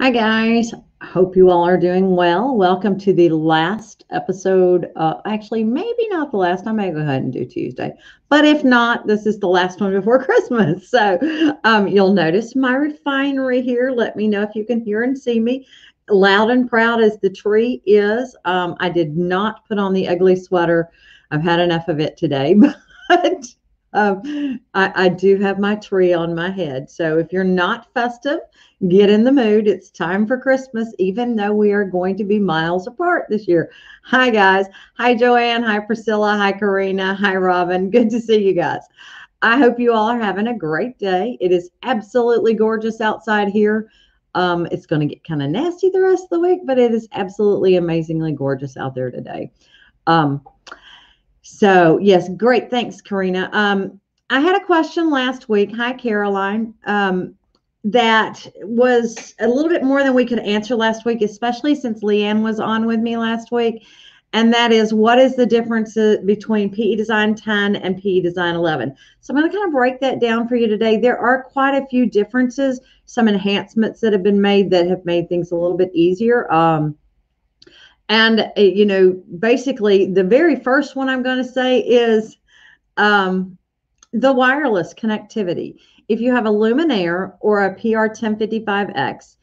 Hi, guys. Hope you all are doing well. Welcome to the last episode. Actually, maybe not the last. I may go ahead and do Tuesday. But if not, this is the last one before Christmas. So you'll notice my refinery here. Let me know if you can hear and see me. Loud and proud as the tree is. I did not put on the ugly sweater. I've had enough of it today. But I do have my tree on my head. So if you're not festive, get in the mood. It's time for Christmas, even though we are going to be miles apart this year. Hi, guys. Hi, Joanne. Hi, Priscilla. Hi, Karina. Hi, Robin. Good to see you guys. I hope you all are having a great day. It is absolutely gorgeous outside here. It's going to get kind of nasty the rest of the week, but it is absolutely amazingly gorgeous out there today. So yes, great. Thanks, Karina. I had a question last week. Hi, Caroline. That was a little bit more than we could answer last week, especially since Leanne was on with me last week. And that is, what is the difference between PE Design 10 and PE Design 11? So I'm going to kind of break that down for you today. There are quite a few differences, some enhancements that have been made that have made things a little bit easier. Basically, the very first one I'm going to say is the wireless connectivity. If you have a Luminaire or a PR1055X,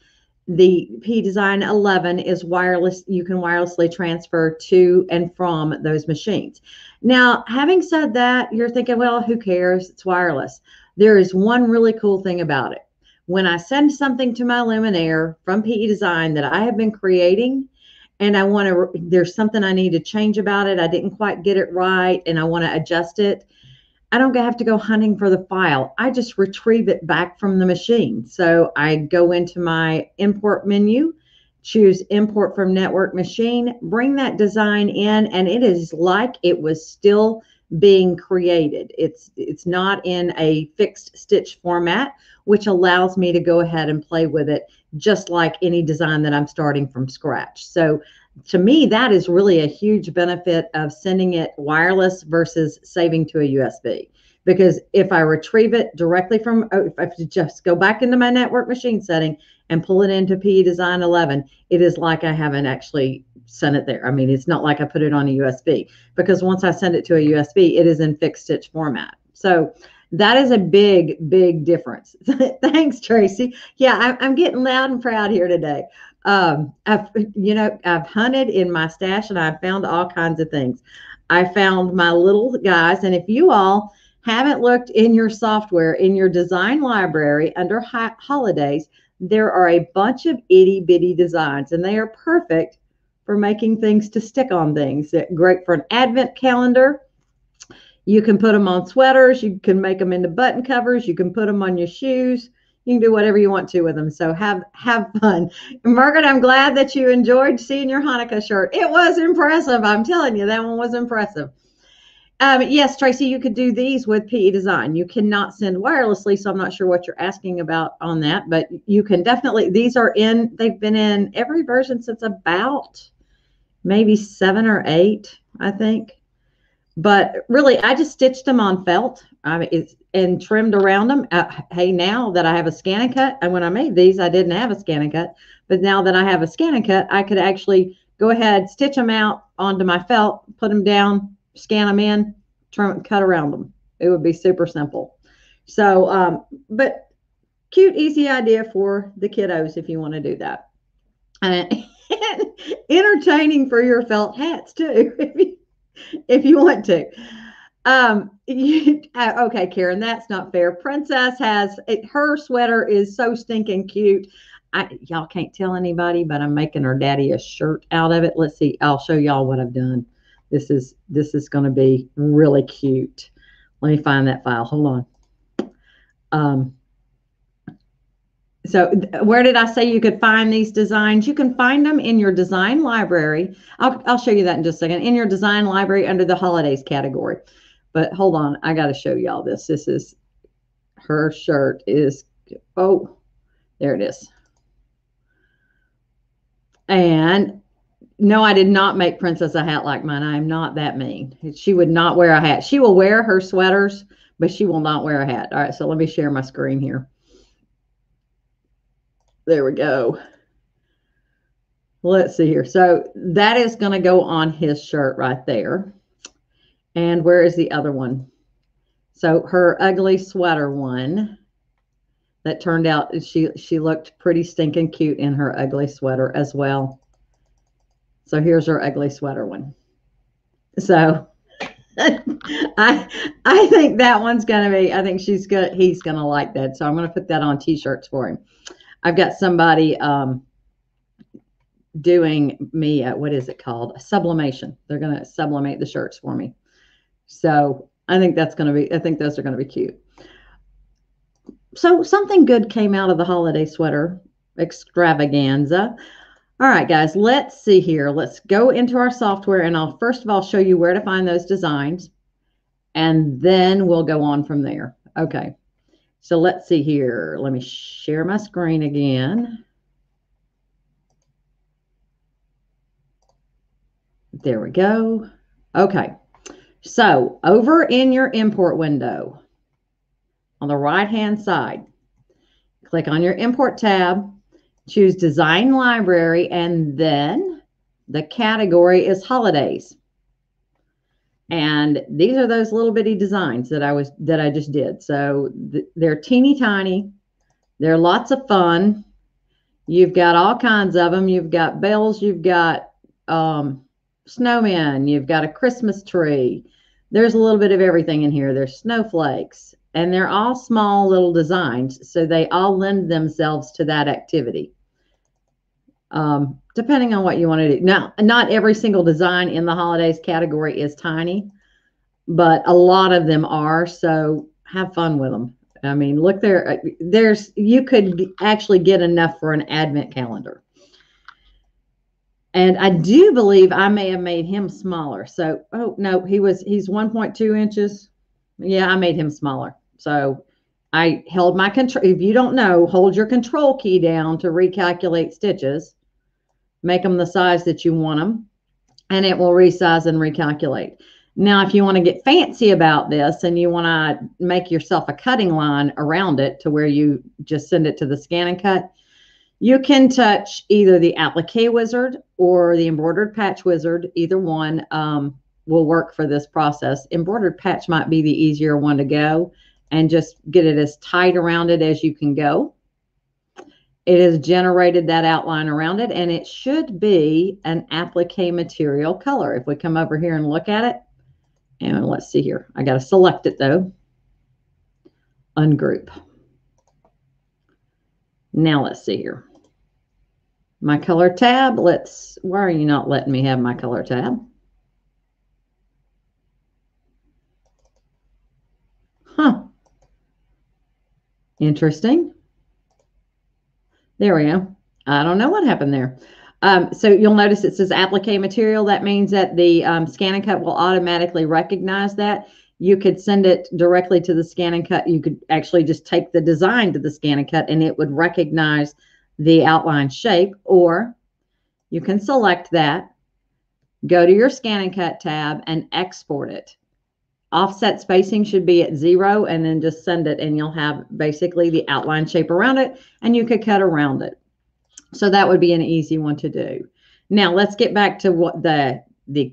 the P Design 11 is wireless. You can wirelessly transfer to and from those machines. Now, having said that, you're thinking, well, who cares? It's wireless. There is one really cool thing about it. When I send something to my Luminaire from PE Design that I have been creating, and there's something I need to change about it, I didn't quite get it right, and I want to adjust it, I don't have to go hunting for the file. I just retrieve it back from the machine. So I go into my import menu, choose import from network machine, bring that design in, and it is like it was still being created. It's not in a fixed stitch format, which allows me to go ahead and play with it just like any design that I'm starting from scratch. So to me, that is really a huge benefit of sending it wireless versus saving to a USB. Because if I retrieve it directly if I just go back into my network machine setting and pull it into PE Design 11, it is like I haven't actually sent it there. I mean, it's not like I put it on a USB, because once I send it to a USB, it is in fixed stitch format. So that is a big, big difference. Thanks, Tracy. Yeah, I'm getting loud and proud here today. I've hunted in my stash and I've found all kinds of things. I found my little guys, and if you all haven't looked in your software, in your design library under holidays, there are a bunch of itty bitty designs, and they are perfect for making things to stick on things. They're great for an advent calendar. You can put them on sweaters. You can make them into button covers. You can put them on your shoes. You can do whatever you want to with them. So have fun. Margaret, I'm glad that you enjoyed seeing your Hanukkah shirt. It was impressive. I'm telling you, that one was impressive. Yes, Tracy, you could do these with PE Design. You cannot send wirelessly, so I'm not sure what you're asking about on that, but you can definitely, they've been in every version since about maybe 7 or 8, I think. But really, I just stitched them on felt and trimmed around them. Hey, now that I have a scan and cut, and when I made these, I didn't have a scan and cut. But now that I have a scan and cut, I could actually go ahead, stitch them out onto my felt, put them down, scan them in, cut around them. It would be super simple. So, but cute, easy idea for the kiddos if you want to do that. And entertaining for your felt hats, too, if you want to. Okay, Karen, that's not fair. Princess her sweater is so stinking cute. Y'all can't tell anybody, but I'm making her daddy a shirt out of it. Let's see. I'll show y'all what I've done. This is going to be really cute. Let me find that file. Hold on. So where did I say you could find these designs? You can find them in your design library. I'll show you that in just a second. In your design library under the holidays category. But hold on, I got to show y'all this. This is her shirt oh, there it is. And no, I did not make Princess a hat like mine. I am not that mean. She would not wear a hat. She will wear her sweaters, but she will not wear a hat. All right, so let me share my screen here. There we go. Let's see here. So that is going to go on his shirt right there. And where is the other one? So her ugly sweater one that turned out, she looked pretty stinking cute in her ugly sweater as well. So here's her ugly sweater one. So I think that one's gonna be, I think he's gonna like that. So I'm gonna put that on t-shirts for him. I've got somebody doing me what is it called? Sublimation. They're gonna sublimate the shirts for me. So I think those are gonna be cute. So something good came out of the holiday sweater extravaganza. All right, guys, let's see here. Let's go into our software, and I'll first of all show you where to find those designs, and then we'll go on from there. Okay, so let's see here. Let me share my screen again. There we go. Okay, so over in your import window, on the right-hand side, click on your import tab, choose Design Library, and then the category is Holidays. And these are those little bitty designs that I just did. So they're teeny tiny. They're lots of fun. You've got all kinds of them. You've got bells. You've got snowmen. You've got a Christmas tree. There's a little bit of everything in here. There's snowflakes. And they're all small little designs. So they all lend themselves to that activity. Depending on what you want to do. Now, not every single design in the holidays category is tiny, but a lot of them are, so have fun with them. I mean, look there, you could actually get enough for an advent calendar. And I do believe I may have made him smaller. So, oh no, he's 1.2 inches. Yeah, I made him smaller. So I held my control. If you don't know, hold your control key down to recalculate stitches. Make them the size that you want them, and it will resize and recalculate. Now, if you want to get fancy about this and you want to make yourself a cutting line around it to where you just send it to the scan and cut, you can touch either the applique wizard or the embroidered patch wizard. Either one will work for this process. Embroidered patch might be the easier one to go, and just get it as tight around it as you can go. It has generated that outline around it, and it should be an applique material color. If we come over here and look at it, and let's see here. I got to select it though. Ungroup. Now let's see here. My color tab. Why are you not letting me have my color tab? Huh. Interesting. There we go. I don't know what happened there. So you'll notice it says applique material. That means that the scan and cut will automatically recognize that. You could send it directly to the scan and cut. You could actually just take the design to the scan and cut, and it would recognize the outline shape. Or you can select that, go to your scan and cut tab, and export it. Offset spacing should be at 0, and then just send it, and you'll have basically the outline shape around it, and you could cut around it. So that would be an easy one to do. Now let's get back to what the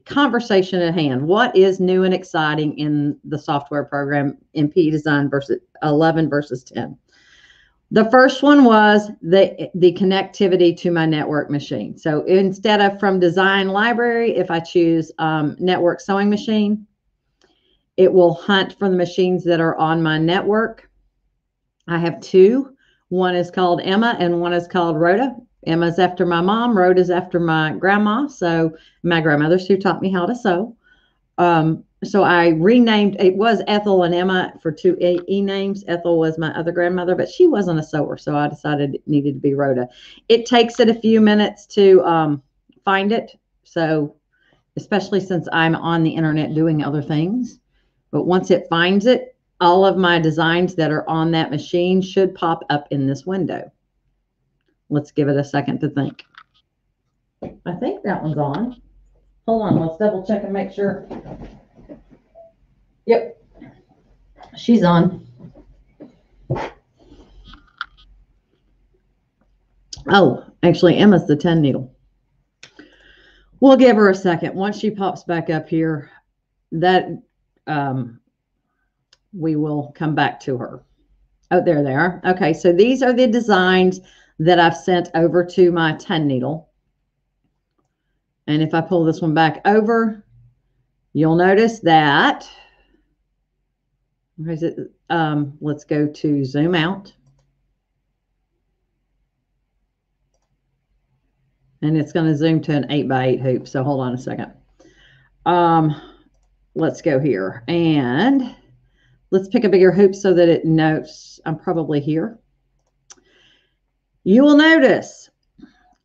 conversation at hand. What is new and exciting in the software program in PE Design versus 11 versus 10? The first one was the connectivity to my network machine. So instead of from Design Library, if I choose Network Sewing Machine, it will hunt for the machines that are on my network. I have two. One is called Emma and one is called Rhoda. Emma's after my mom. Rhoda's after my grandma. So my grandmothers who taught me how to sew. So I renamed, it was Ethel and Emma for two E names. Ethel was my other grandmother, but she wasn't a sewer. So I decided it needed to be Rhoda. It takes it a few minutes to find it. So especially since I'm on the internet doing other things. But once it finds it, all of my designs that are on that machine should pop up in this window. Let's give it a second to think. I think that one's on. Hold on, let's double check and make sure. Yep, she's on. Oh, actually, Emma's the 10 needle. We'll give her a second. Once she pops back up here, that we will come back to her. Oh, there they are. Okay, so these are the designs that I've sent over to my 10 needle. And if I pull this one back over, you'll notice that, where is it? Let's go to zoom out. And it's going to zoom to an 8x8 hoop. So hold on a second. Let's go here and let's pick a bigger hoop so that it notes I'm probably here. You will notice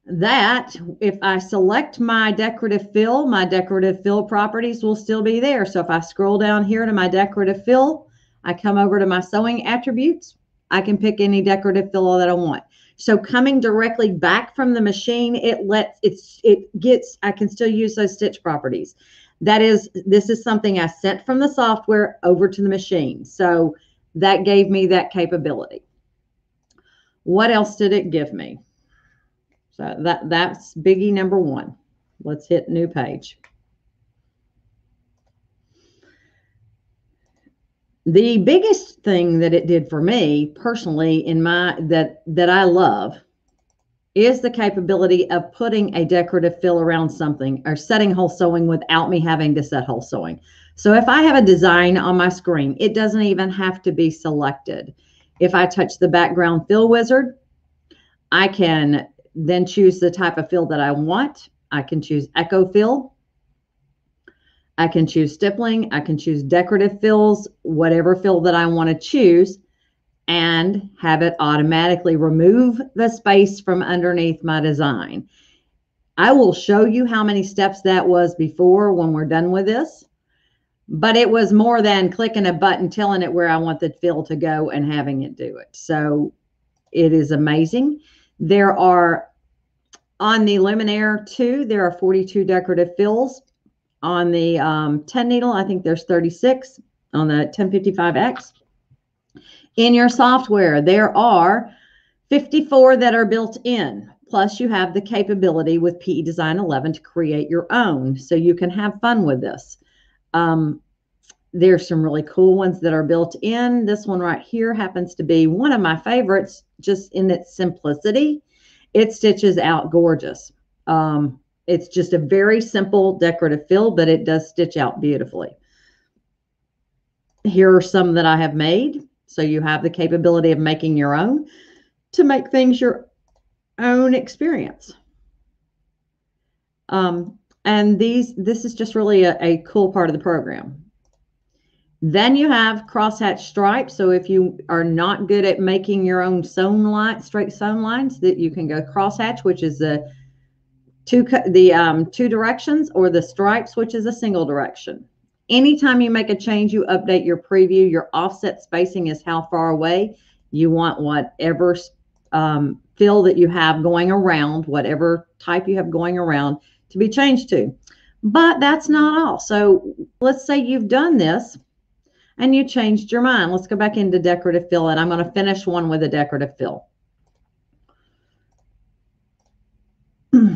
that if I select my decorative fill properties will still be there. So if I scroll down here to my decorative fill, I come over to my sewing attributes, I can pick any decorative fill that I want. So coming directly back from the machine, I can still use those stitch properties. This is something I sent from the software over to the machine. So that gave me that capability. What else did it give me? So that's biggie number one. Let's hit new page. The biggest thing that it did for me personally that I love is the capability of putting a decorative fill around something or setting whole sewing without me having to set whole sewing. So if I have a design on my screen, it doesn't even have to be selected. If I touch the background fill wizard, I can then choose the type of fill that I want. I can choose echo fill. I can choose stippling. I can choose decorative fills, whatever fill that I want to choose, and have it automatically remove the space from underneath my design. I will show you how many steps that was before when we're done with this, but it was more than clicking a button, telling it where I want the fill to go and having it do it. So it is amazing. There are, on the Luminaire 2, there are 42 decorative fills. On the 10 needle, I think there's 36 on the 1055X. In your software, there are 54 that are built in. Plus, you have the capability with PE Design 11 to create your own, so you can have fun with this. There's some really cool ones that are built in. This one right here happens to be one of my favorites, just in its simplicity. It stitches out gorgeous. It's just a very simple decorative fill, but it does stitch out beautifully. Here are some that I have made. So you have the capability of making your own to make things your own experience. And this is just really a cool part of the program. Then you have crosshatch stripes. So if you are not good at making your own straight sewn lines, that you can go crosshatch, which is the two directions, or the stripes, which is a single direction. Anytime you make a change, you update your preview. Your offset spacing is how far away you want whatever fill that you have going around, whatever type you have going around, to be changed to. But that's not all. So let's say you've done this and you changed your mind. Let's go back into decorative fill, and I'm going to finish one with a decorative fill.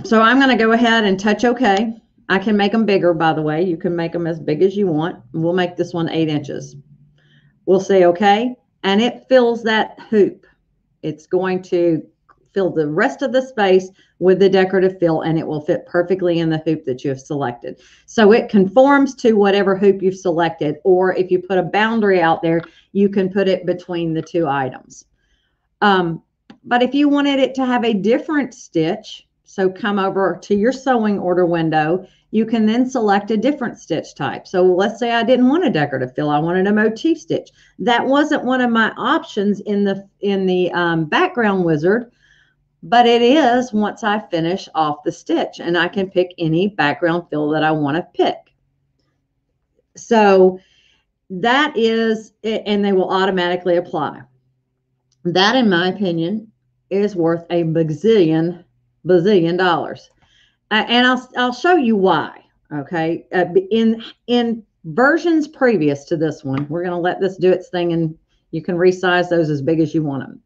So I'm going to go ahead and touch OK. I can make them bigger, by the way. You can make them as big as you want. We'll make this one 8 inches. We'll say OK, and it fills that hoop. It's going to fill the rest of the space with the decorative fill, and it will fit perfectly in the hoop that you have selected. So it conforms to whatever hoop you've selected, or if you put a boundary out there, you can put it between the two items. But if you wanted it to have a different stitch, so come over to your sewing order window, you can then select a different stitch type. So let's say I didn't want a decorative fill, I wanted a motif stitch. That wasn't one of my options in the background wizard, but it is once I finish off the stitch, and I can pick any background fill that I want to pick. So that is it, and they will automatically apply. That, in my opinion, is worth a bazillion dollars. And I'll show you why. Okay. In versions previous to this one, we're going to let this do its thing, and you can resize those as big as you want them.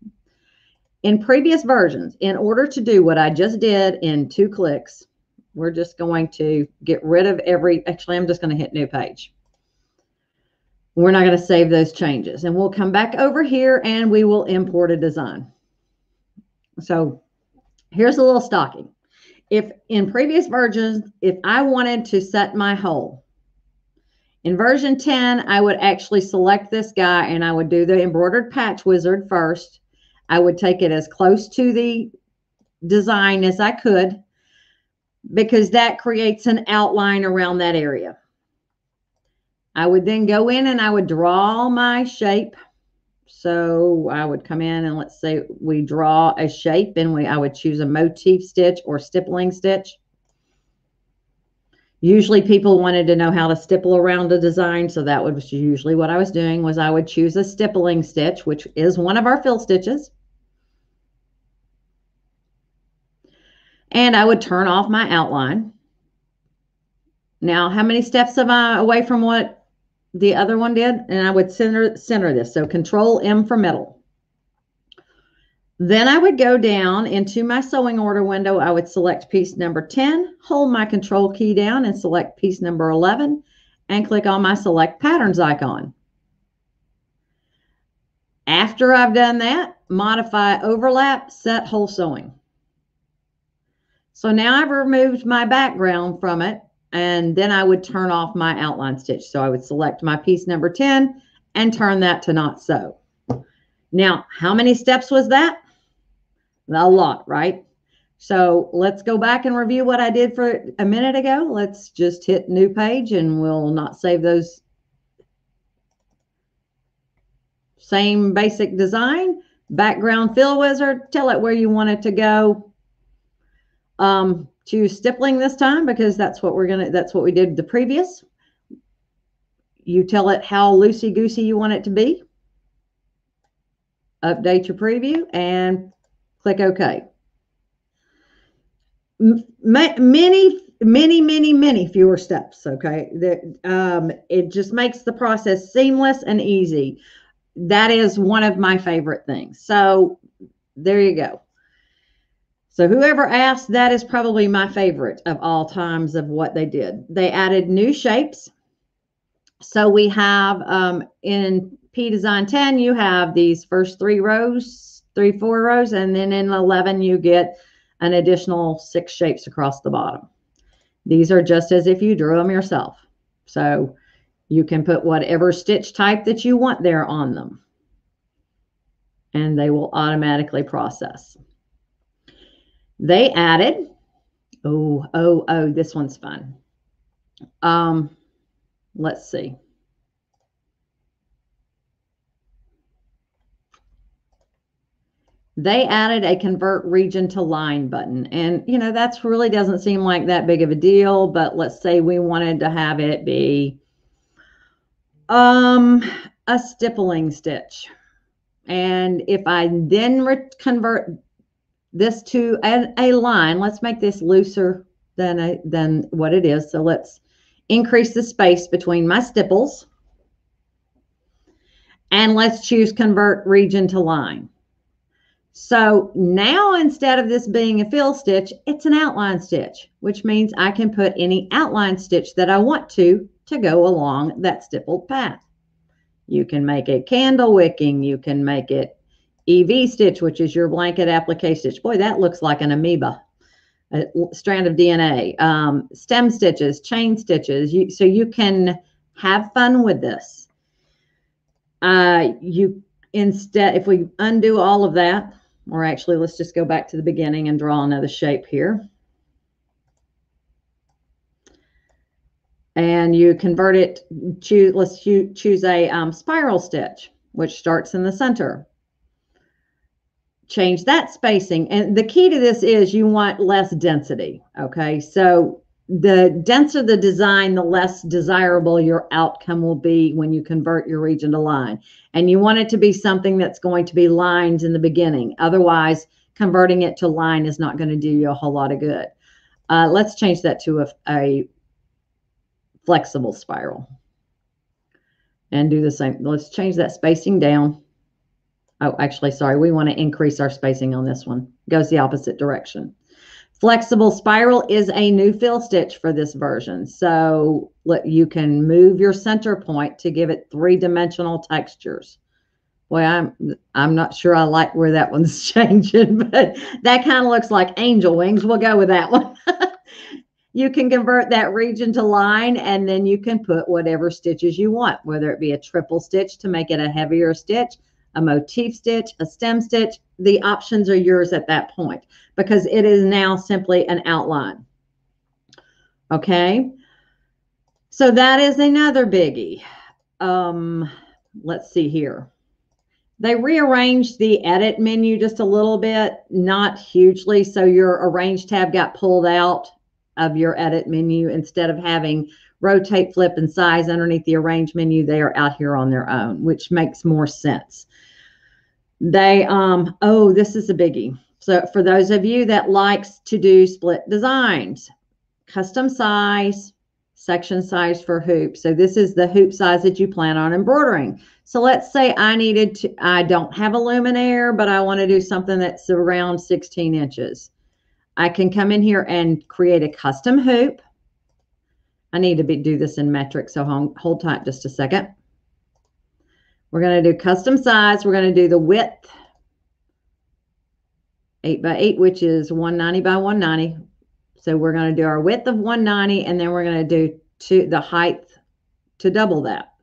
In previous versions, in order to do what I just did in 2 clicks, We're just going to get rid of actually, I'm just going to hit new page. We're not going to save those changes. And we'll come back over here and we will import a design. So here's a little stocking. If in previous versions, if I wanted to set my hole, in version 10, I would actually select this guy and I would do the embroidered patch wizard first. I would take it as close to the design as I could, because that creates an outline around that area. I would then go in and I would draw my shape. So I would come in and let's say we draw a shape, and I would choose a motif stitch or stippling stitch. Usually people wanted to know how to stipple around a design, so that was usually what I was doing, was I would choose a stippling stitch, which is one of our fill stitches. And I would turn off my outline. Now, how many steps am I away from what the other one did? And I would center this. So Control M for middle. Then I would go down into my sewing order window. I would select piece number 10, hold my control key down and select piece number 11 and click on my select patterns icon. After I've done that, modify overlap, set whole sewing. So now I've removed my background from it, and then I would turn off my outline stitch. So I would select my piece number 10 and turn that to not sew. Now, how many steps was that? A lot, right? So let's go back and review what I did for a minute ago. Let's just hit new page and we'll not save those. Same basic design, background fill wizard, tell it where you want it to go. Choose stippling this time because that's what we did the previous. You tell it how loosey-goosey you want it to be. Update your preview and click OK. Many fewer steps, okay? It just makes the process seamless and easy. That is one of my favorite things. So there you go. So whoever asked, that is probably my favorite of all times of what they did. They added new shapes. So we have in P Design 10, you have these first 4 rows, and then in 11, you get an additional 6 shapes across the bottom. These are just as if you drew them yourself. So you can put whatever stitch type that you want there on them, and they will automatically process. They added, this one's fun. Let's see. They added a convert region to line button. And, you know, that's really doesn't seem like that big of a deal, but let's say we wanted to have it be a stippling stitch. And if I then convert this to a line, let's make this looser than what it is. So let's increase the space between my stipples. And let's choose convert region to line. So now instead of this being a fill stitch, it's an outline stitch, which means I can put any outline stitch that I want to go along that stippled path. You can make it candle wicking. You can make it EV stitch, which is your blanket applique stitch. Boy, that looks like an amoeba, a strand of DNA. Stem stitches, chain stitches. So you can have fun with this. Instead, if we undo all of that, or actually let's just go back to the beginning and draw another shape here. And you convert it, let's choose a spiral stitch, which starts in the center. Change that spacing. And the key to this is you want less density, okay? So the denser the design, the less desirable your outcome will be when you convert your region to line. And you want it to be something that's going to be lines in the beginning. Otherwise, converting it to line is not going to do you a whole lot of good. Let's change that to a flexible spiral and do the same. Let's change that spacing down. Oh, actually, sorry, we want to increase our spacing on this one. It goes the opposite direction. Flexible spiral is a new fill stitch for this version. So you can move your center point to give it three-dimensional textures. Well, I'm not sure I like where that one's changing, but that kind of looks like angel wings. We'll go with that one. You can convert that region to line, and then you can put whatever stitches you want, whether it be a triple stitch to make it a heavier stitch, a motif stitch, a stem stitch. The options are yours at that point because it is now simply an outline. Okay, so that is another biggie. Let's see here. They rearranged the edit menu just a little bit, not hugely. So your arrange tab got pulled out of your edit menu. Instead of having rotate, flip, and size underneath the arrange menu, they are out here on their own, which makes more sense. They, oh, this is a biggie. So for those of you that likes to do split designs, custom size, section size for hoops. So this is the hoop size that you plan on embroidering. So let's say I don't have a luminaire, but I want to do something that's around 16 inches. I can come in here and create a custom hoop. I need to do this in metric, so hold tight just a second. We're going to do custom size. We're going to do the width 8 by 8, which is 190 by 190. So we're going to do our width of 190, and then we're going to do the height to double that.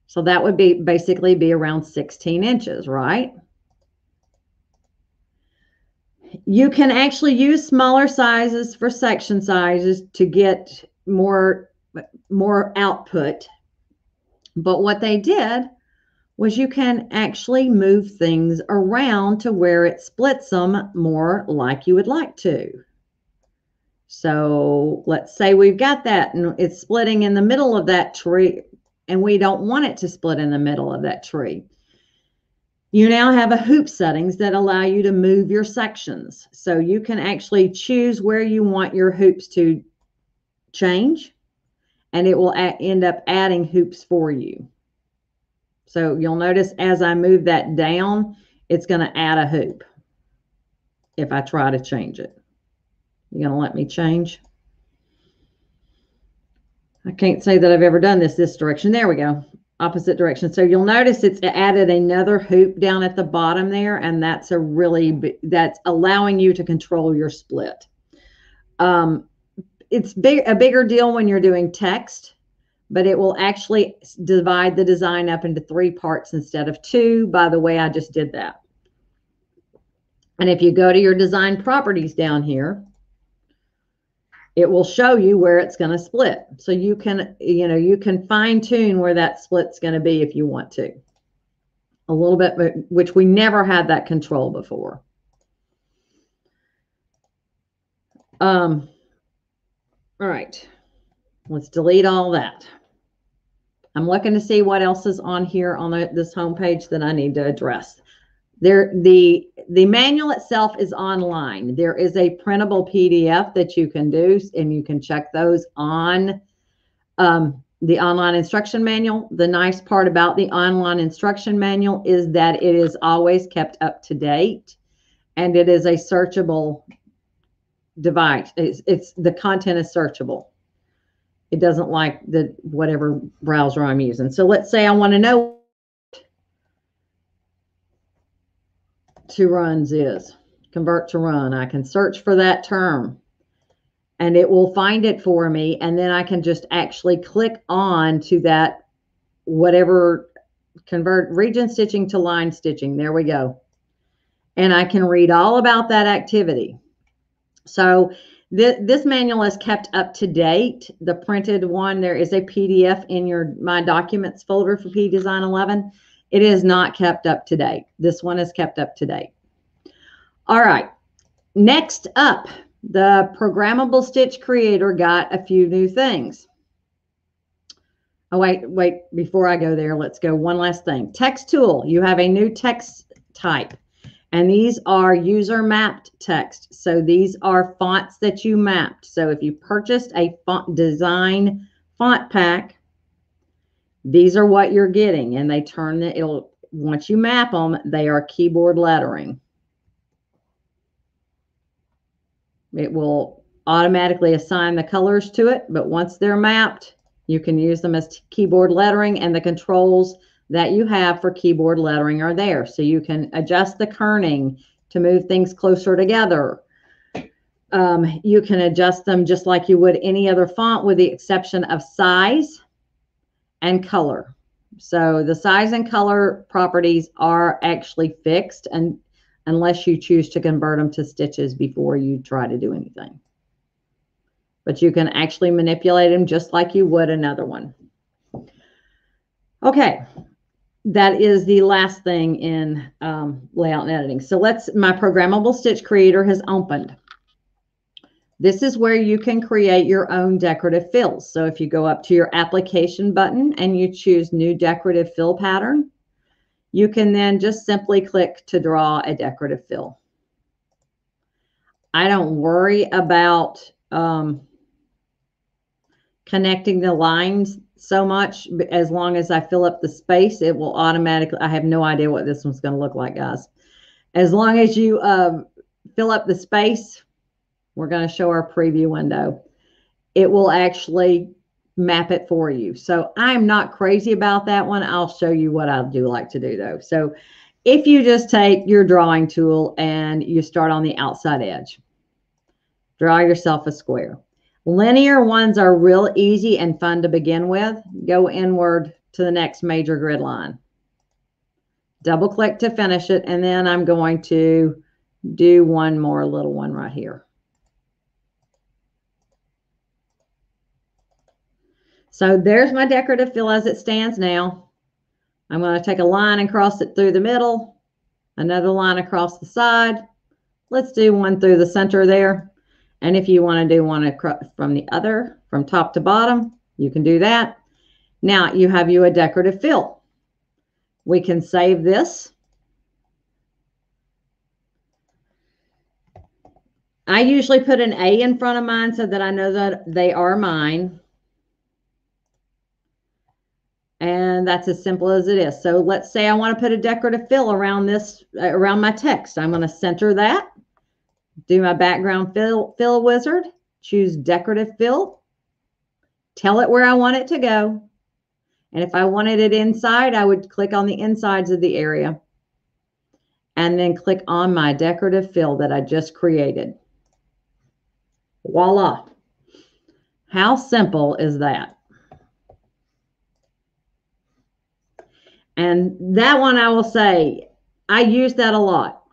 So that would basically be around 16 inches, right? You can actually use smaller sizes for section sizes to get more output. But what they did was you can actually move things around to where it splits them more like you would like to. So let's say we've got that and it's splitting in the middle of that tree, and we don't want it to split in the middle of that tree. You now have a hoop settings that allow you to move your sections. So you can actually choose where you want your hoops to change, and it will end up adding hoops for you. So you'll notice as I move that down, it's going to add a hoop if I try to change it. You're going to let me change? I can't say that I've ever done this direction. There we go. Opposite direction. So you'll notice it's added another hoop down at the bottom there, and that's that's allowing you to control your split. It's a bigger deal when you're doing text, but it will actually divide the design up into 3 parts instead of 2. By the way, I just did that. And if you go to your design properties down here, it will show you where it's going to split. So you can, you can fine tune where that split's going to be if you want to. A little bit, which we never had that control before. All right, let's delete all that. I'm looking to see what else is on here on this homepage that I need to address. The manual itself is online. There is a printable PDF that you can do, and you can check those on the online instruction manual. The nice part about the online instruction manual is that it is always kept up to date, and it is a searchable device. The content is searchable. It doesn't like whatever browser I'm using. So let's say I want to know to runs is. Convert to run. I can search for that term and it will find it for me, and then I can just actually click on to that whatever, convert region stitching to line stitching. There we go. And I can read all about that activity. So this manual is kept up to date. The printed one, there is a PDF in my documents folder for P-Design 11. It is not kept up to date. This one is kept up to date. All right. Next up, the Programmable Stitch Creator got a few new things. Oh, wait. Before I go there, let's go one last thing. Text tool. You have a new text type, and these are user mapped text. So these are fonts that you mapped. So if you purchased a font design font pack, these are what you're getting, and they turn once you map them, they are keyboard lettering. It will automatically assign the colors to it, but once they're mapped, you can use them as keyboard lettering, and the controls that you have for keyboard lettering are there. So you can adjust the kerning to move things closer together. You can adjust them just like you would any other font, with the exception of size and color. So the size and color properties are actually fixed, and unless you choose to convert them to stitches before you try to do anything. But you can actually manipulate them just like you would another one. Okay, that is the last thing in layout and editing. So my programmable stitch creator has opened. This is where you can create your own decorative fills. So if you go up to your application button and you choose new decorative fill pattern, you can then just simply click to draw a decorative fill. I don't worry about connecting the lines so much. As long as I fill up the space, it will automatically, I have no idea what this one's going to look like, guys. As long as you fill up the space, we're going to show our preview window, it will actually map it for you. So I'm not crazy about that one. I'll show you what I do like to do though. So if you just take your drawing tool and you start on the outside edge, draw yourself a square. Linear ones are real easy and fun to begin with. Go inward to the next major grid line. Double click to finish it, and then I'm going to do one more little one right here. So there's my decorative fill as it stands now. I'm going to take a line and cross it through the middle, another line across the side. Let's do one through the center there. And if you want to do one from top to bottom, you can do that. Now you have a decorative fill. We can save this. I usually put an A in front of mine so that I know that they are mine. And that's as simple as it is. So let's say I want to put a decorative fill around around my text. I'm going to center that. Do my background fill wizard, choose decorative fill, tell it where I want it to go. And if I wanted it inside, I would click on the insides of the area and then click on my decorative fill that I just created. Voila. How simple is that? And that one, I will say, I use that a lot,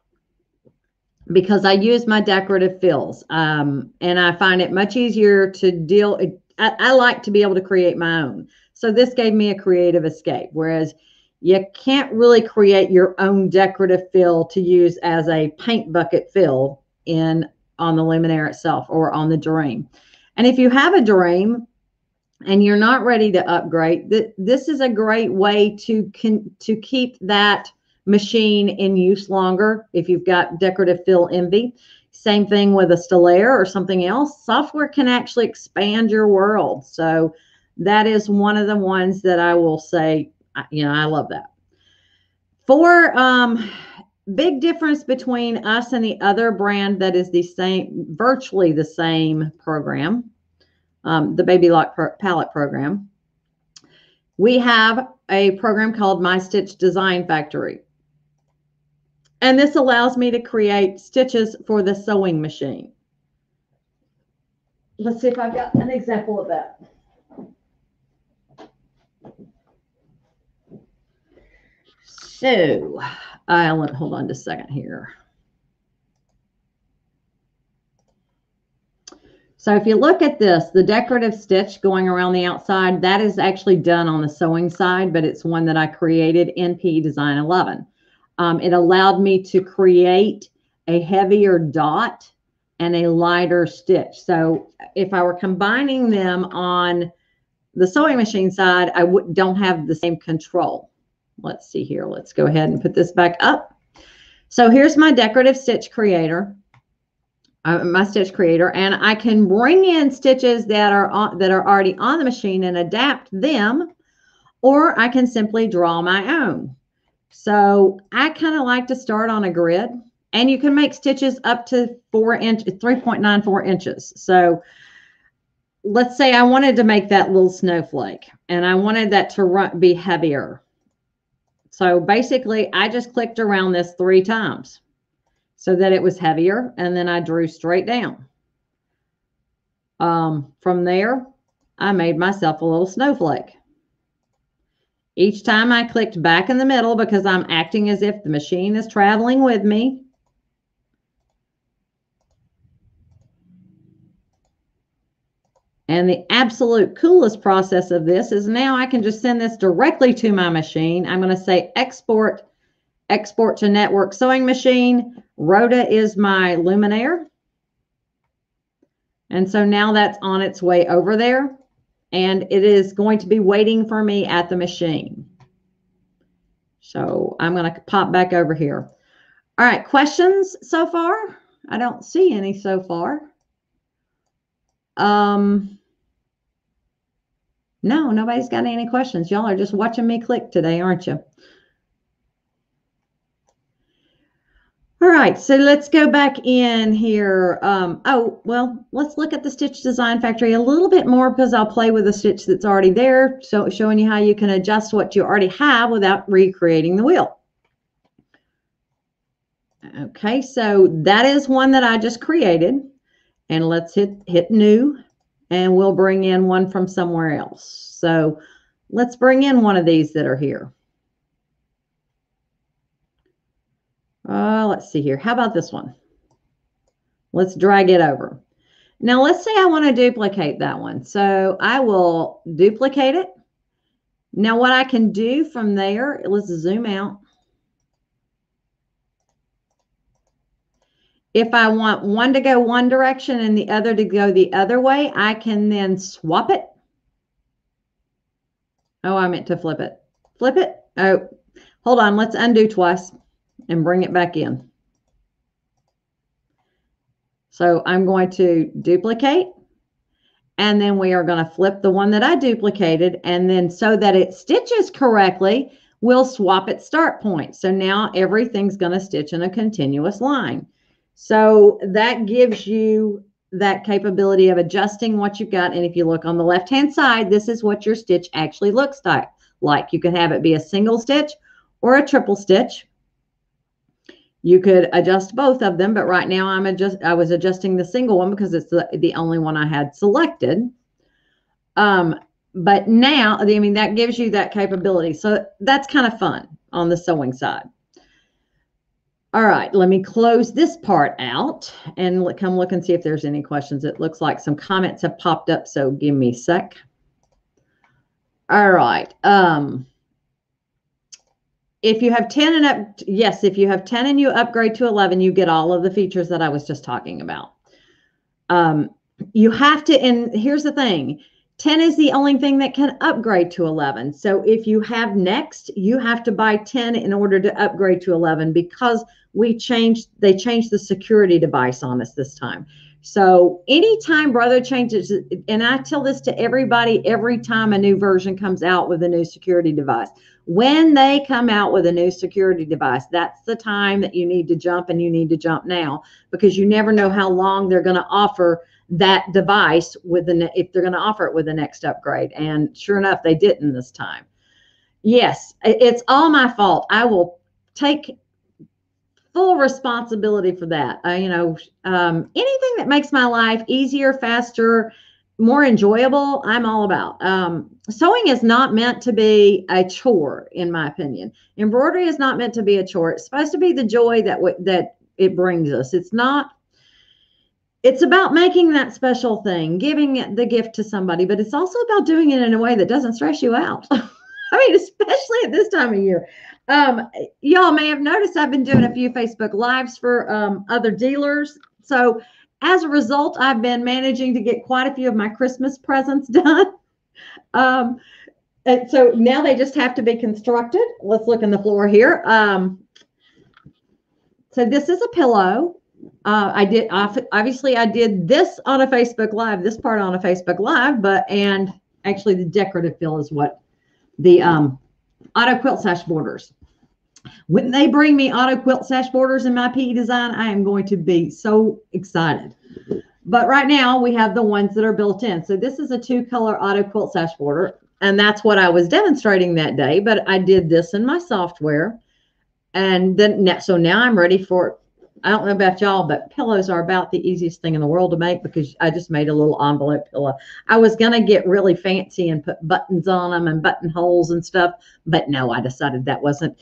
because I use my decorative fills, and I find it much easier to deal. I like to be able to create my own. So this gave me a creative escape, whereas you can't really create your own decorative fill to use as a paint bucket fill on the Luminaire itself or on the Dream. And if you have a Dream and you're not ready to upgrade, this is a great way to keep that machine in use longer. If you've got decorative fill envy, same thing with a Stellaire or something else. Software can actually expand your world. So that is one of the ones that I will say, I love that. For big difference between us and the other brand that is the same, virtually the same program, the Baby Lock palette program, we have a program called My Stitch Design Factory. And this allows me to create stitches for the sewing machine. Let's see if I've got an example of that. So, hold on just a second here. So if you look at this, the decorative stitch going around the outside, that is actually done on the sewing side, but it's one that I created in PE Design 11. It allowed me to create a heavier dot and a lighter stitch. So if I were combining them on the sewing machine side, I don't have the same control. Let's see here. Let's go ahead and put this back up. So here's my decorative stitch creator, and I can bring in stitches that are already on the machine and adapt them, or I can simply draw my own. So I kind of like to start on a grid And you can make stitches up to 3.94 inches. So let's say I wanted to make that little snowflake and I wanted that to be heavier. So basically I just clicked around this 3 times so that it was heavier, and then I drew straight down. From there, I made myself a little snowflake. Each time I clicked back in the middle because I'm acting as if the machine is traveling with me. And the absolute coolest process of this is now I can just send this directly to my machine. I'm going to say export to network sewing machine. Rhoda is my luminaire. And so now that's on its way over there, and it is going to be waiting for me at the machine. So I'm going to pop back over here. All right, questions so far? I don't see any so far. No, nobody's got any questions. Y'all are just watching me click today, aren't you? All right, so let's go back in here. Oh, well, let's look at the Stitch Design Factory a little bit more because I'll play with the stitch that's already there, so showing you how you can adjust what you already have without recreating the wheel. Okay, so that is one that I just created, and let's hit new, and we'll bring in one from somewhere else. So let's bring in one of these that are here. Let's see here. How about this one? Let's drag it over. Now, let's say I want to duplicate that one. So I will duplicate it. Now, what I can do from there, let's zoom out. If I want one to go one direction and the other to go the other way, I can then swap it. Oh, I meant to flip it. Flip it. Oh, hold on. Let's undo twice and bring it back in. So I'm going to duplicate, and then we are going to flip the one that I duplicated, and then so that it stitches correctly, we'll swap its start point. So now everything's going to stitch in a continuous line. So that gives you that capability of adjusting what you've got. And if you look on the left-hand side, this is what your stitch actually looks like. You can have it be a single stitch or a triple stitch. You could adjust both of them, but right now I was adjusting the single one because it's the only one I had selected. But now, I mean, that gives you that capability. So that's kind of fun on the sewing side. All right, let me close this part out and come look and see if there's any questions. It looks like some comments have popped up, so give me a sec. All right. If you have 10 and up, yes, if you have 10 and you upgrade to 11, you get all of the features that I was just talking about. You have to, and here's the thing, 10 is the only thing that can upgrade to 11. So if you have next, you have to buy 10 in order to upgrade to 11 because they changed the security device on us this time. So anytime Brother changes, and I tell this to everybody every time a new version comes out with a new security device, when they come out with a new security device, that's the time that you need to jump, and you need to jump now because you never know how long they're going to offer that device if they're going to offer it with the next upgrade. And sure enough, they didn't this time. Yes, it's all my fault. I will take full responsibility for that. Anything that makes my life easier, faster, more enjoyable, I'm all about. Sewing is not meant to be a chore, in my opinion. Embroidery is not meant to be a chore. It's supposed to be the joy that it brings us. It's not. It's about making that special thing, giving the gift to somebody, but it's also about doing it in a way that doesn't stress you out. I mean, especially at this time of year. Y'all may have noticed I've been doing a few Facebook Lives for other dealers. So as a result, I've been managing to get quite a few of my Christmas presents done. And so now they just have to be constructed. Let's look in the floor here. So this is a pillow. I did this on a Facebook Live, this part on a Facebook Live, and actually the decorative fill is what the auto quilt sash borders. When they bring me auto quilt sash borders in my PE design, I am going to be so excited. But right now we have the ones that are built in. So this is a 2-color auto quilt sash border, and that's what I was demonstrating that day. But I did this in my software, and then so now I'm ready for. I don't know about y'all, but pillows are about the easiest thing in the world to make because I just made a little envelope pillow. I was going to get really fancy and put buttons on them and buttonholes and stuff, but no, I decided that wasn't.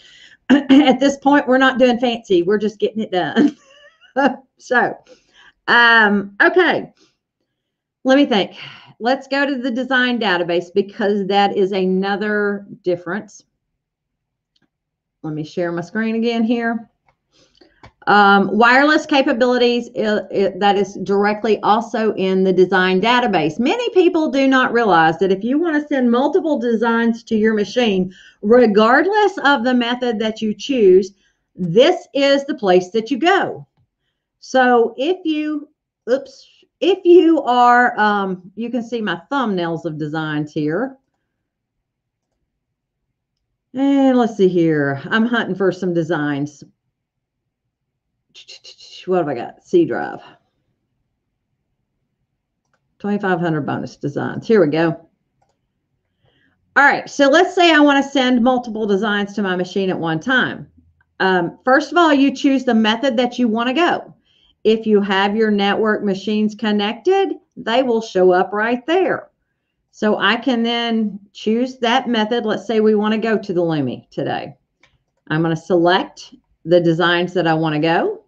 At this point, we're not doing fancy. We're just getting it done. So, okay. Let me think. Let's go to the design database because that is another difference. Let me share my screen again here. Wireless capabilities, that is directly also in the design database. Many people do not realize that if you want to send multiple designs to your machine, regardless of the method that you choose, this is the place that you go. So if you are, you can see my thumbnails of designs here. And let's see here. I'm hunting for some designs. What have I got? C drive. 2,500 bonus designs. Here we go. All right. So let's say I want to send multiple designs to my machine at one time. First of all, you choose the method that you want to go. If you have your network machines connected, they will show up right there. So I can then choose that method. Let's say we want to go to the Lumi today. I'm going to select the designs that I want to go,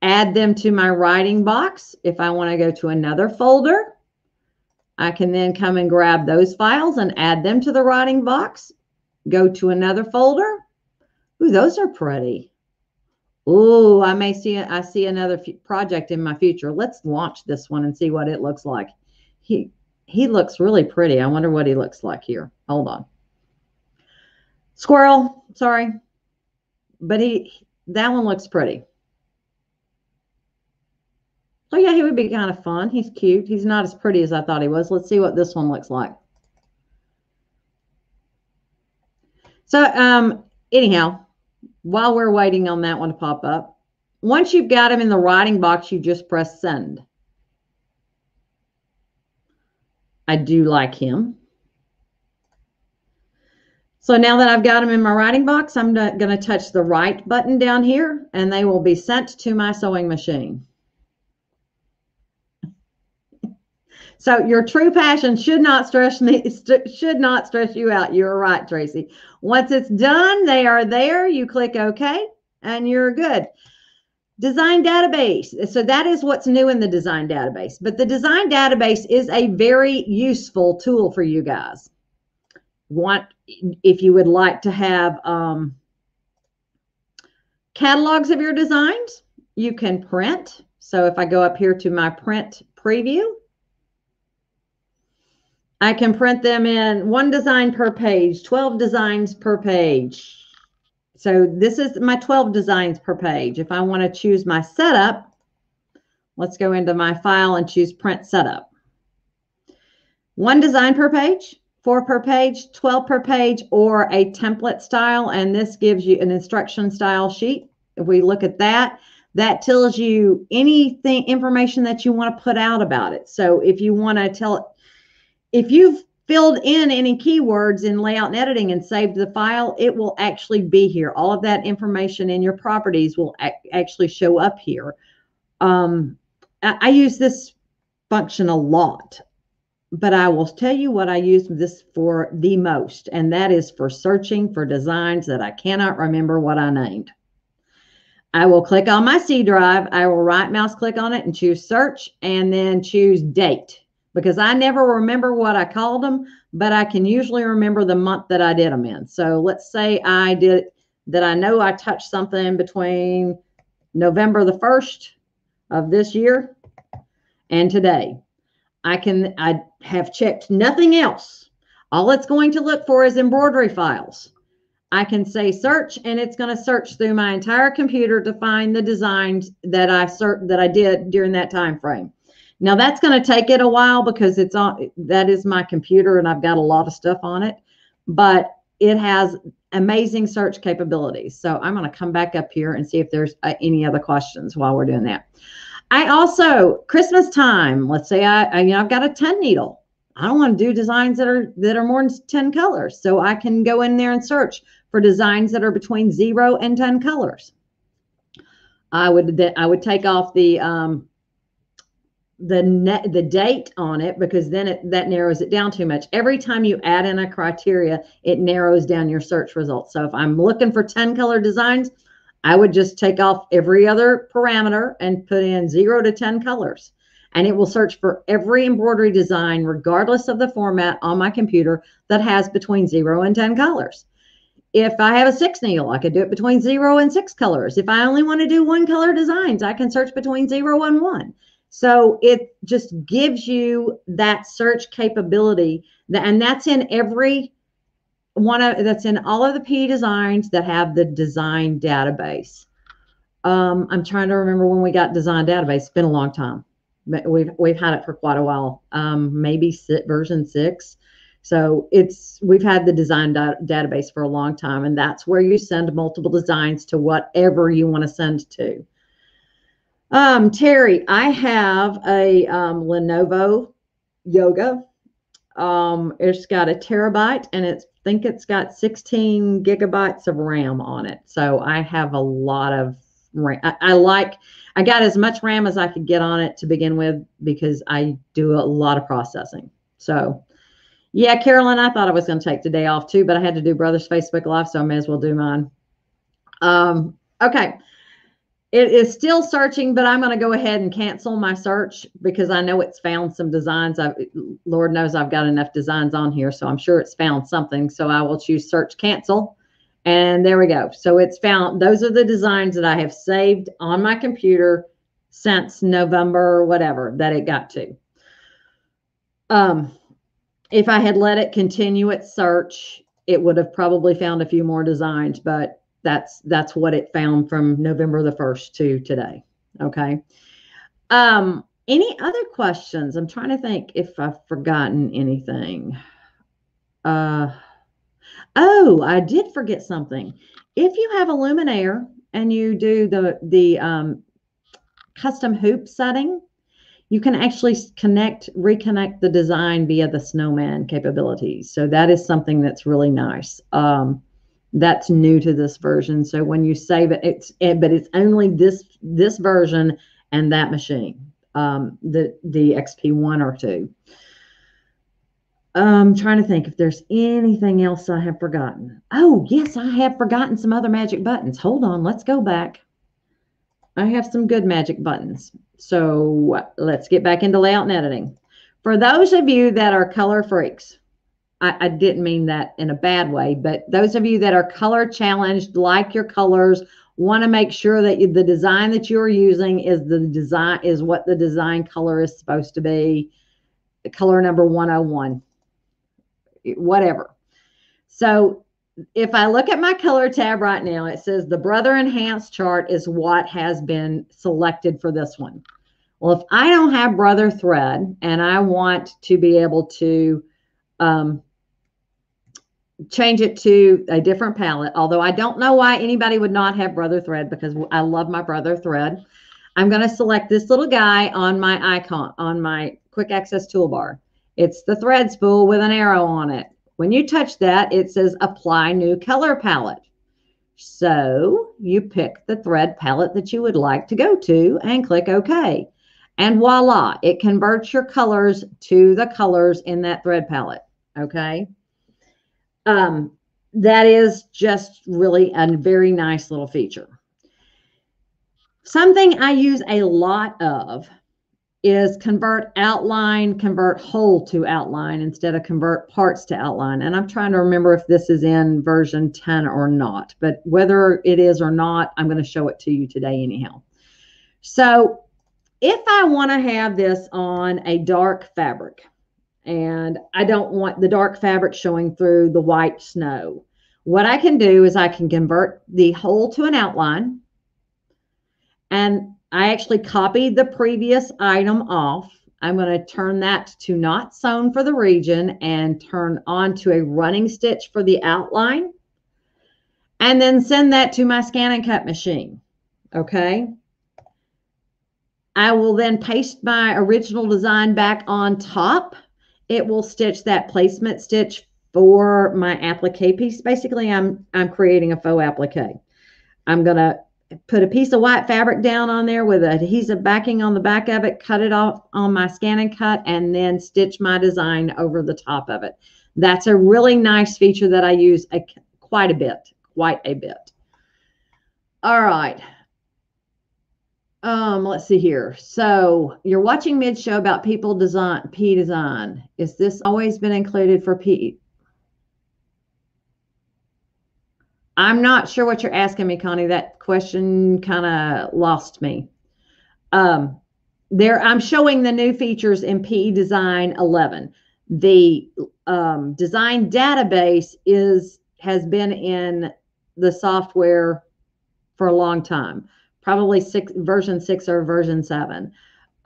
add them to my writing box. If I want to go to another folder, I can then come and grab those files and add them to the writing box, go to another folder. Ooh, those are pretty. Ooh, I see another project in my future. Let's launch this one and see what it looks like. He looks really pretty. I wonder what he looks like here. Hold on. Squirrel, sorry. But that one looks pretty. Oh yeah, he would be kind of fun. He's cute. He's not as pretty as I thought he was. Let's see what this one looks like. So anyhow, while we're waiting on that one to pop up, once you've got him in the writing box, you just press send. I do like him. So now that I've got them in my writing box, I'm going to touch the write button down here, and they will be sent to my sewing machine. So your true passion should not stress you out. You're right, Tracy. Once it's done, they are there. You click OK, and you're good. Design database. So that is what's new in the design database. But the design database is a very useful tool for you guys. If you would like to have catalogs of your designs, you can print. So if I go up here to my print preview, I can print them in 1 design per page, 12 designs per page. So this is my 12 designs per page. If I want to choose my setup, let's go into my file and choose print setup. 1 design per page, 4 per page, 12 per page, or a template style. And this gives you an instruction style sheet. If we look at that, that tells you anything, information that you want to put out about it. So if you want to tell it, if you've filled in any keywords in layout and editing and saved the file, it will actually be here. All of that information in your properties will actually show up here. I use this function a lot, but I will tell you what I use this for the most, and that is for searching for designs that I cannot remember what I named. I will click on my C drive. I will right mouse click on it and choose search, and then choose date, because I never remember what I called them, but I can usually remember the month that I did them in. So let's say I did that. I know I touched something between November the 1st of this year and today. I have checked nothing else. All it's going to look for is embroidery files. I can say search, and it's going to search through my entire computer to find the designs that I did during that time frame. Now that's going to take it a while because that is my computer and I've got a lot of stuff on it. But it has amazing search capabilities. So I'm going to come back up here and see if there's any other questions while we're doing that. I also, Christmas time, let's say I've got a 10 needle. I don't want to do designs that are more than 10 colors. So I can go in there and search for designs that are between 0 and 10 colors. I would take off the date on it, because then that narrows it down too much. Every time you add in a criteria, it narrows down your search results. So if I'm looking for 10 color designs, I would just take off every other parameter and put in 0 to 10 colors. And it will search for every embroidery design, regardless of the format, on my computer that has between 0 and 10 colors. If I have a 6 needle, I could do it between 0 and 6 colors. If I only want to do 1 color designs, I can search between 0 and 1. So it just gives you that search capability, and that's in every that's in all of the P designs that have the design database. I'm trying to remember when we got design database. It's been a long time. We've had it for quite a while. Maybe version 6. So we've had the design database for a long time, and that's where you send multiple designs to whatever you want to send to. Teri, I have a Lenovo Yoga. It's got a terabyte, and I think it's got 16 gigabytes of RAM on it. So I have a lot of RAM. I got as much RAM as I could get on it to begin with, because I do a lot of processing. So yeah, Carolyn, I thought I was going to take the day off too, but I had to do Brother's Facebook Live, so I may as well do mine. Okay. It is still searching, but I'm going to go ahead and cancel my search, because I know it's found some designs. Lord knows I've got enough designs on here, so I'm sure it's found something. So I will choose search cancel, and there we go. So it's found, those are the designs that I have saved on my computer since November, whatever, that it got to. If I had let it continue its search, it would have probably found a few more designs, but that's what it found from November the 1st to today. Okay. Any other questions? I'm trying to think if I've forgotten anything. Oh, I did forget something. If you have a luminaire and you do the custom hoop setting, you can actually reconnect the design via the snowman capabilities. So that is something that's really nice. That's new to this version. So when you save it, but it's only this version and that machine, the XP1 or 2. I'm trying to think if there's anything else I have forgotten. Oh, yes, I have forgotten some other magic buttons. Hold on, let's go back. I have some good magic buttons. So let's get back into layout and editing. For those of you that are color freaks, I didn't mean that in a bad way, but those of you that are color challenged, like your colors, want to make sure that the design that you're using is what the design color is supposed to be, color number 101, whatever. So if I look at my color tab right now, it says the Brother Enhanced chart is what has been selected for this one. Well, if I don't have Brother thread and I want to be able to change it to a different palette, although I don't know why anybody would not have Brother thread, because I love my Brother thread. I'm going to select this little guy on my icon, on my quick access toolbar. It's the thread spool with an arrow on it. When you touch that, it says apply new color palette. So you pick the thread palette that you would like to go to and click OK. And voila, it converts your colors to the colors in that thread palette. Okay. That is just really a very nice little feature. Something I use a lot of is convert whole to outline instead of convert parts to outline. And I'm trying to remember if this is in version 10 or not, but whether it is or not, I'm going to show it to you today anyhow. So if I want to have this on a dark fabric, and I don't want the dark fabric showing through the white snow, what I can do is I can convert the whole to an outline, and I actually copied the previous item off. I'm going to turn that to not sewn for the region and turn on to a running stitch for the outline, and then send that to my scan and cut machine. Okay. I will then paste my original design back on top. It will stitch that placement stitch for my applique piece. Basically, I'm creating a faux applique. I'm going to put a piece of white fabric down on there with adhesive backing on the back of it, cut it off on my scan and cut, and then stitch my design over the top of it. That's a really nice feature that I use quite a bit. All right. Let's see here. So you're watching mid-show about people design, P design. Is this always been included for P? I'm not sure what you're asking me, Connie. That question kind of lost me. I'm showing the new features in PE Design 11. The design database has been in the software for a long time, probably version 6 or version 7.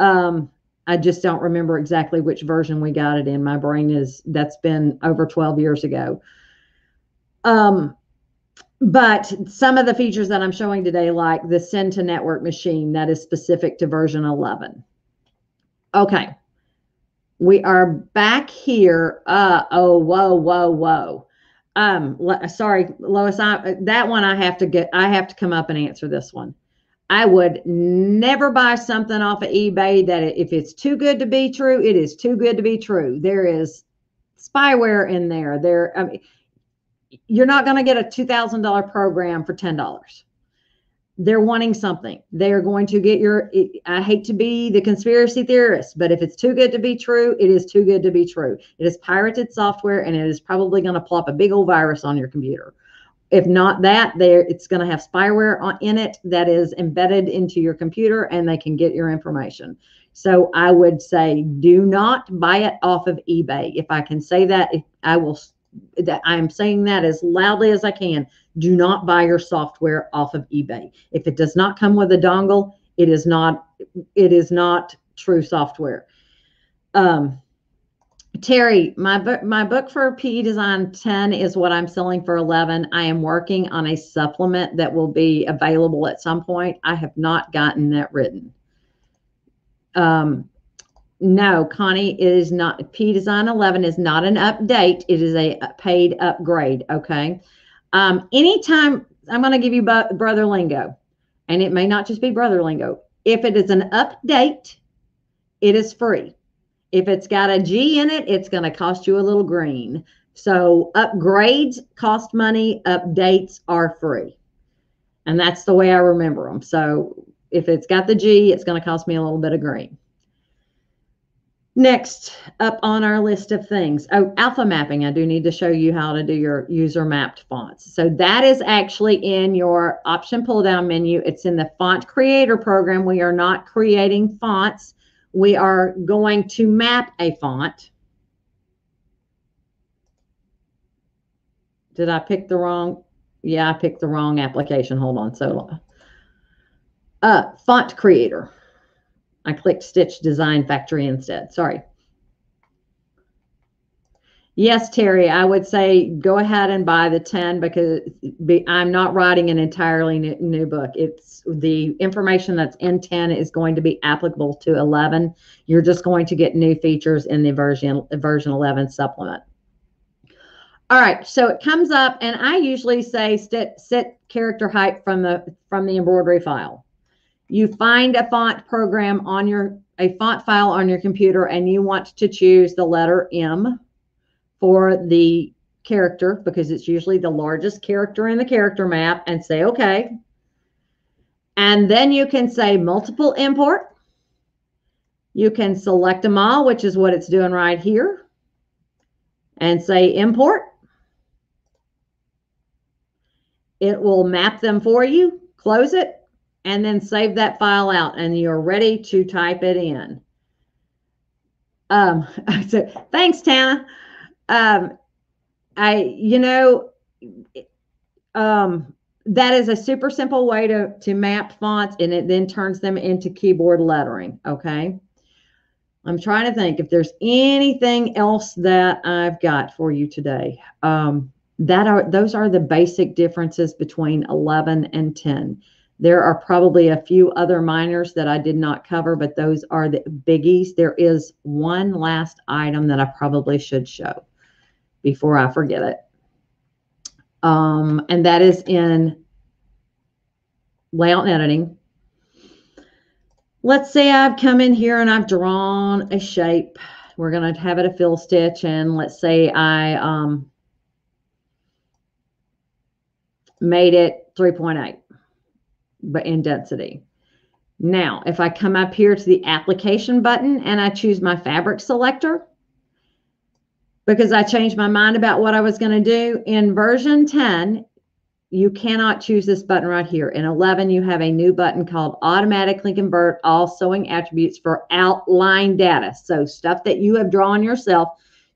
I just don't remember exactly which version we got it in. My brain that's been over 12 years ago. But some of the features that I'm showing today, like the send to network machine, that is specific to version 11. Okay. We are back here. Oh, whoa. Sorry, Lois, that one I have to come up and answer this one. I would never buy something off of eBay that if it's too good to be true, it is too good to be true. There is spyware in there. I mean, you're not going to get a $2,000 program for $10. They're wanting something. They're going to get I hate to be the conspiracy theorist, but if it's too good to be true, it is too good to be true. It is pirated software, and it is probably going to plop a big old virus on your computer. If not that, it's going to have spyware in it that is embedded into your computer, and they can get your information. So I would say do not buy it off of eBay. If I can say that, I am saying that as loudly as I can. Do not buy your software off of eBay. If it does not come with a dongle, it is not true software. Teri, my book for PE Design 10 is what I'm selling for 11. I am working on a supplement that will be available at some point. I have not gotten that written. No, Connie, it is not. P Design 11 is not an update. It is a paid upgrade. Okay. Anytime I'm going to give you brother lingo, and it may not just be brother lingo. If it is an update, it is free. If it's got a G in it, it's going to cost you a little green. So upgrades cost money. Updates are free. And that's the way I remember them. So if it's got the G, it's going to cost me a little bit of green. Next up on our list of things. Oh, alpha mapping. I do need to show you how to do your user mapped fonts. So that is actually in your option pull down menu. It's in the font creator program. We are not creating fonts. We are going to map a font. Did I pick the wrong? Yeah, I picked the wrong application. Hold on. So font creator. I clicked Stitch Design Factory instead. Sorry. Yes, Teri, I would say go ahead and buy the 10 because I'm not writing an entirely new book. It's the information that's in 10 is going to be applicable to 11. You're just going to get new features in the version 11 supplement. All right, so it comes up, and I usually say set character height from the embroidery file. You find a font file on your computer, and you want to choose the letter M for the character because it's usually the largest character in the character map, and say okay. And then you can say multiple import. You can select them all, which is what it's doing right here, and say import. It will map them for you, close it, and then save that file out, and you're ready to type it in. So thanks, Tana. That is a super simple way to map fonts, and it then turns them into keyboard lettering. Okay. I'm trying to think if there's anything else that I've got for you today. Those are the basic differences between 11 and 10. There are probably a few other minors that I did not cover, but those are the biggies. There is one last item that I probably should show before I forget it. And that is in layout and editing. Let's say I've come in here and I've drawn a shape. We're going to have it a fill stitch, and let's say I made it 3.8 but in density. Now, if I come up here to the application button and I choose my fabric selector, because I changed my mind about what I was going to do, in version 10, you cannot choose this button right here. In 11, you have a new button called automatically convert all sewing attributes for outline data. So stuff that you have drawn yourself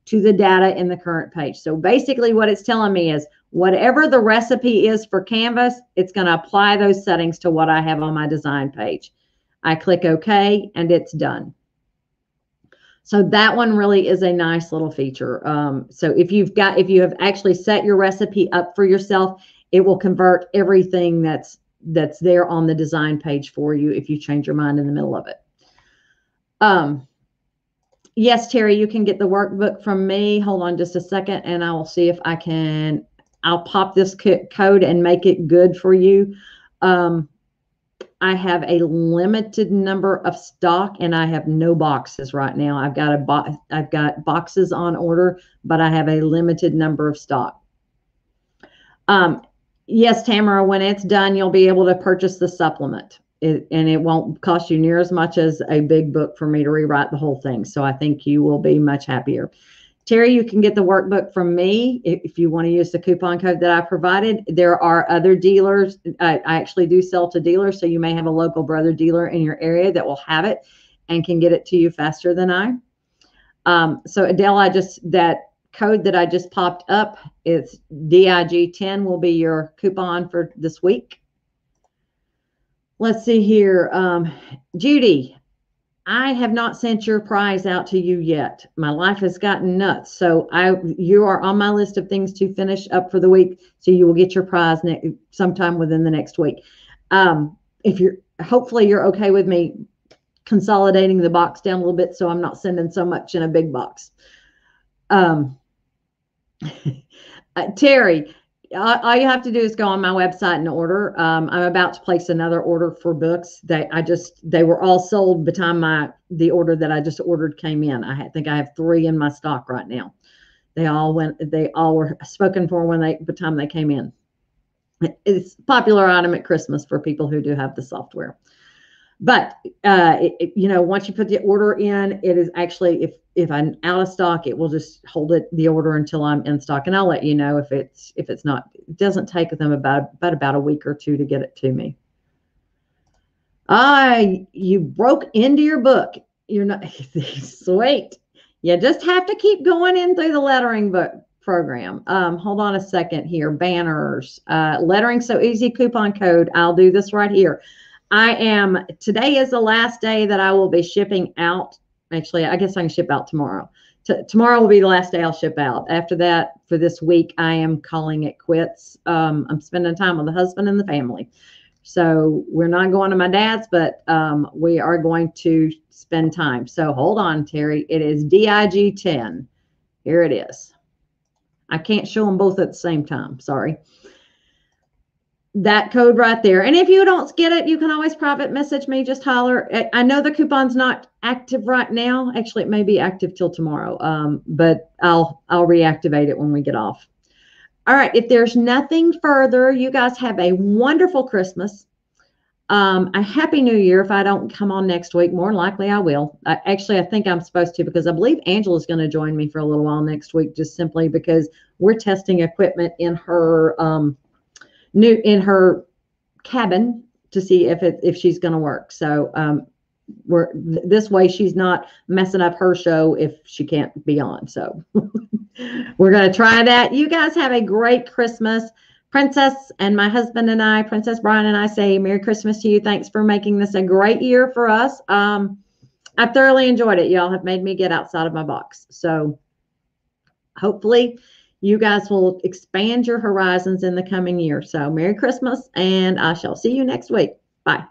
to the data in the current page. So basically what it's telling me is whatever the recipe is for Canvas, it's going to apply those settings to what I have on my design page. I click OK and it's done. So that one really is a nice little feature. So if you have actually set your recipe up for yourself, it will convert everything that's there on the design page for you if you change your mind in the middle of it. Yes, Terry, you can get the workbook from me. Hold on just a second, and I will see if I can. I'll pop this code and make it good for you. I have a limited number of stock, and I have no boxes right now. I've got boxes on order, but I have a limited number of stock. Yes, Tamara, when it's done, you'll be able to purchase the supplement. And it won't cost you near as much as a big book for me to rewrite the whole thing. So I think you will be much happier. Terry, you can get the workbook from me if you want to use the coupon code that I provided. There are other dealers. I actually do sell to dealers, so you may have a local brother dealer in your area that will have it and can get it to you faster than I. So Adele, that code that I just popped up, it's DIG10 will be your coupon for this week. Let's see here. Judy, I have not sent your prize out to you yet. My life has gotten nuts. So you are on my list of things to finish up for the week. So you will get your prize sometime within the next week. Hopefully you're okay with me consolidating the box down a little bit so I'm not sending so much in a big box. Terry, all you have to do is go on my website and order. I'm about to place another order for books. They were all sold by the time the order that I just ordered came in. I think I have 3 in my stock right now. They all were spoken for by the time they came in. It's a popular item at Christmas for people who do have the software. But once you put the order in, it is actually, if I'm out of stock, it will just hold the order until I'm in stock, and I'll let you know if it's not. It doesn't take them about a week or 2 to get it to me. You broke into your book. You're not sweet. You just have to keep going in through the lettering book program. Hold on a second here. Banners, lettering so easy coupon code. I'll do this right here. Today is the last day that I will be shipping out. Actually, I guess I can ship out tomorrow. Tomorrow will be the last day I'll ship out. After that, for this week, I am calling it quits. I'm spending time with the husband and the family. So we're not going to my dad's, but we are going to spend time. So hold on, Terry. It is DIG10. Here it is. I can't show them both at the same time. Sorry. That code right there. And if you don't get it, you can always private message me. Just holler. I know the coupon's not active right now. Actually, it may be active till tomorrow. But I'll reactivate it when we get off. All right. If there's nothing further, you guys have a wonderful Christmas. A happy New Year. If I don't come on next week, more than likely I will. I think I'm supposed to, because I believe Angela's going to join me for a little while next week, just simply because we're testing equipment in her in her cabin to see if she's going to work. So this way she's not messing up her show if she can't be on. So we're going to try that. You guys have a great Christmas. Princess and my husband and I, Princess Brian and I, say Merry Christmas to you. Thanks for making this a great year for us. I thoroughly enjoyed it. Y'all have made me get outside of my box. So hopefully you guys will expand your horizons in the coming year. So Merry Christmas, and I shall see you next week. Bye.